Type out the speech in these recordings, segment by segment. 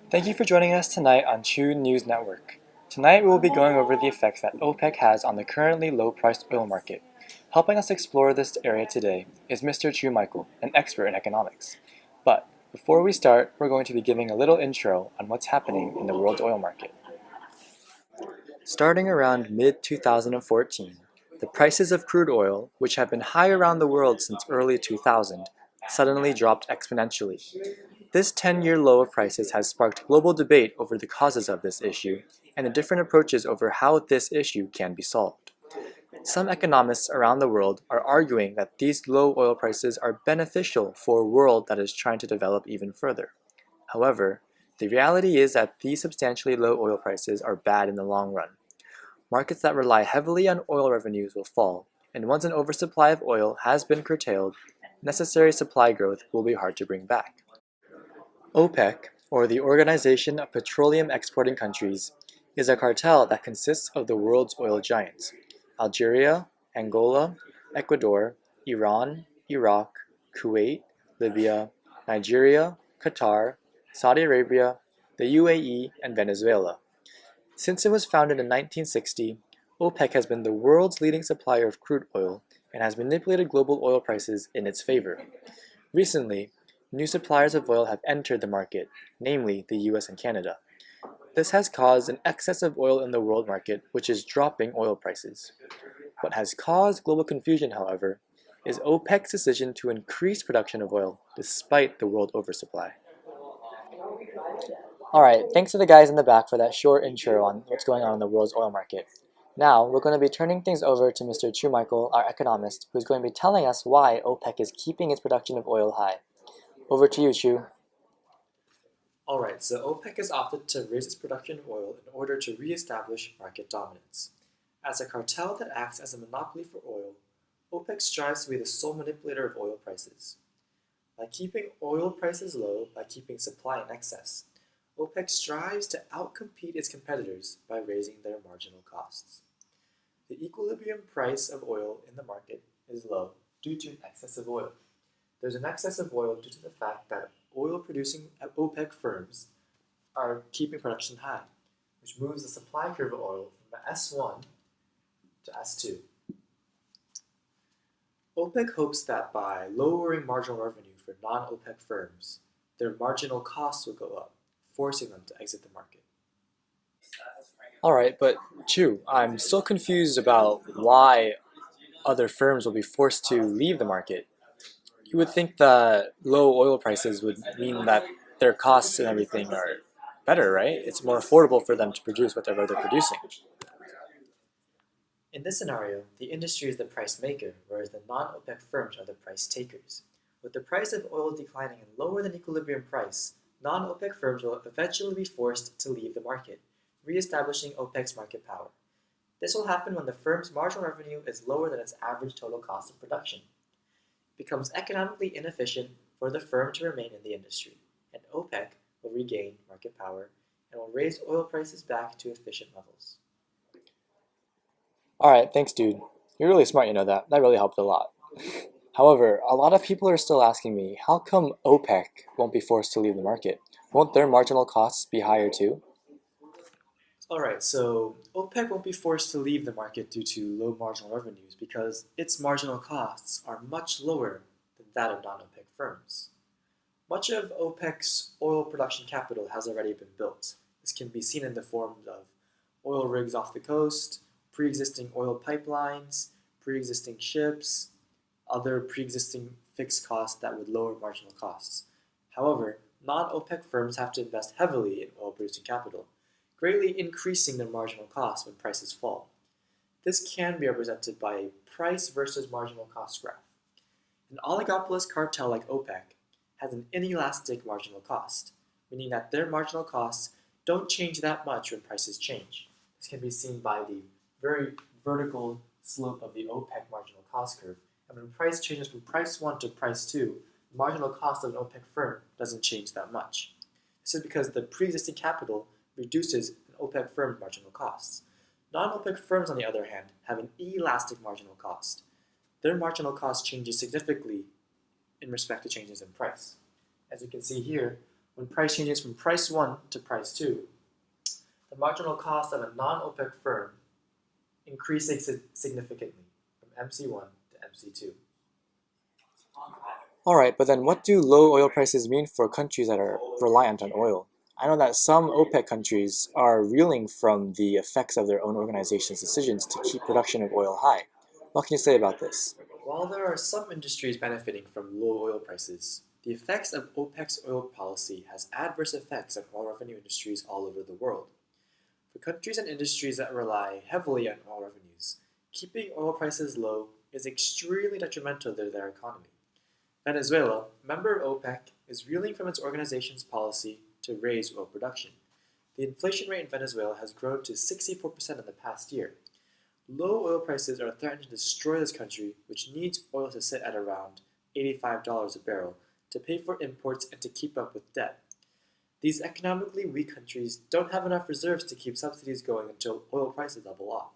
Thank you for joining us tonight on True News Network. Tonight we will be going over the effects that OPEC has on the currently low-priced oil market. Helping us explore this area today is Mr. Chu Michael, an expert in economics. But before we start, we're going to be giving a little intro on what's happening in the world's oil market. Starting around mid-2014, the prices of crude oil, which have been high around the world since early 2000, suddenly dropped exponentially. This 10-year low of prices has sparked global debate over the causes of this issue and the different approaches over how this issue can be solved. Some economists around the world are arguing that these low oil prices are beneficial for a world that is trying to develop even further. However, the reality is that these substantially low oil prices are bad in the long run. Markets that rely heavily on oil revenues will fall, and once an oversupply of oil has been curtailed, necessary supply growth will be hard to bring back. OPEC, or the Organization of Petroleum Exporting Countries, is a cartel that consists of the world's oil giants: Algeria, Angola, Ecuador, Iran, Iraq, Kuwait, Libya, Nigeria, Qatar, Saudi Arabia, the UAE, and Venezuela. Since it was founded in 1960, OPEC has been the world's leading supplier of crude oil and has manipulated global oil prices in its favor. Recently, new suppliers of oil have entered the market, namely the US and Canada. This has caused an excess of oil in the world market, which is dropping oil prices. What has caused global confusion, however, is OPEC's decision to increase production of oil despite the world oversupply. Alright, thanks to the guys in the back for that short intro on what's going on in the world's oil market. Now, we're going to be turning things over to Mr. Chu Michael, our economist, who's going to be telling us why OPEC is keeping its production of oil high. Over to you, Chu. Alright, so OPEC has opted to raise its production of oil in order to re-establish market dominance. As a cartel that acts as a monopoly for oil, OPEC strives to be the sole manipulator of oil prices. By keeping oil prices low by keeping supply in excess, OPEC strives to outcompete its competitors by raising their marginal costs. The equilibrium price of oil in the market is low due to an excess of oil. There's an excess of oil due to the fact that oil-producing OPEC firms are keeping production high, which moves the supply curve of oil from S1 to S2. OPEC hopes that by lowering marginal revenue for non-OPEC firms, their marginal costs will go up, forcing them to exit the market. Alright, but Chu, I'm still confused about why other firms will be forced to leave the market. You would think that low oil prices would mean that their costs and everything are better, right? It's more affordable for them to produce whatever they're producing. In this scenario, the industry is the price maker, whereas the non-OPEC firms are the price takers. With the price of oil declining and lower than equilibrium price, non-OPEC firms will eventually be forced to leave the market, re-establishing OPEC's market power. This will happen when the firm's marginal revenue is lower than its average total cost of production. It becomes economically inefficient for the firm to remain in the industry, and OPEC will regain market power and will raise oil prices back to efficient levels. Alright, thanks dude. You're really smart, you know that. That really helped a lot. However, a lot of people are still asking me, how come OPEC won't be forced to leave the market? Won't their marginal costs be higher too? Alright, so OPEC won't be forced to leave the market due to low marginal revenues because its marginal costs are much lower than that of non-OPEC firms. Much of OPEC's oil production capital has already been built. This can be seen in the forms of oil rigs off the coast, pre-existing oil pipelines, pre-existing ships, other pre-existing fixed costs that would lower marginal costs. However, non-OPEC firms have to invest heavily in oil-producing capital, greatly increasing their marginal costs when prices fall. This can be represented by a price versus marginal cost graph. An oligopolist cartel like OPEC has an inelastic marginal cost, meaning that their marginal costs don't change that much when prices change. This can be seen by the very vertical slope of the OPEC marginal cost curve, and when price changes from price 1 to price 2, the marginal cost of an OPEC firm doesn't change that much. This is because the pre-existing capital reduces an OPEC firm's marginal costs. Non-OPEC firms, on the other hand, have an elastic marginal cost. Their marginal cost changes significantly in respect to changes in price. As you can see here, When price changes from price 1 to price 2, the marginal cost of a non-OPEC firm increases significantly from MC1 to MC2. Alright, but then what do low oil prices mean for countries that are reliant on oil? I know that some OPEC countries are reeling from the effects of their own organization's decisions to keep production of oil high. What can you say about this? While there are some industries benefiting from low oil prices, the effects of OPEC's oil policy has adverse effects on oil revenue industries all over the world. For countries and industries that rely heavily on oil revenues, keeping oil prices low is extremely detrimental to their economy. Venezuela, a member of OPEC, is reeling from its organization's policy to raise oil production. The inflation rate in Venezuela has grown to 64% in the past year. Low oil prices are threatening to destroy this country, which needs oil to sit at around $85 a barrel to pay for imports and to keep up with debt. These economically weak countries don't have enough reserves to keep subsidies going until oil prices level off.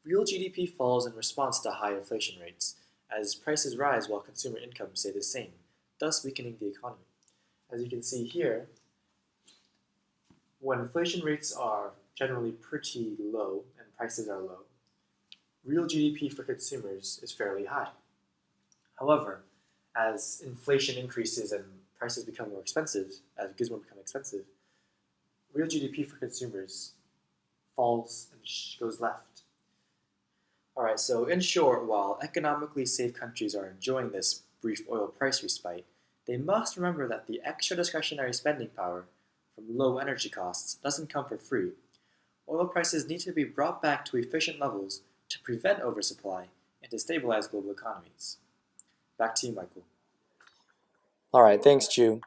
Real GDP falls in response to high inflation rates, as prices rise while consumer incomes stay the same, thus weakening the economy. As you can see here, when inflation rates are generally pretty low and prices are low, real GDP for consumers is fairly high. However, as inflation increases and prices become more expensive, as goods become expensive, real GDP for consumers falls and goes left. Alright, so in short, while economically safe countries are enjoying this brief oil price respite, they must remember that the extra discretionary spending power from low energy costs doesn't come for free. Oil prices need to be brought back to efficient levels to prevent oversupply and to stabilize global economies. Back to you, Michael. Alright, thanks, Chu.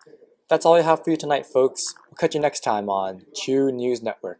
That's all I have for you tonight, folks. We'll catch you next time on Chu News Network.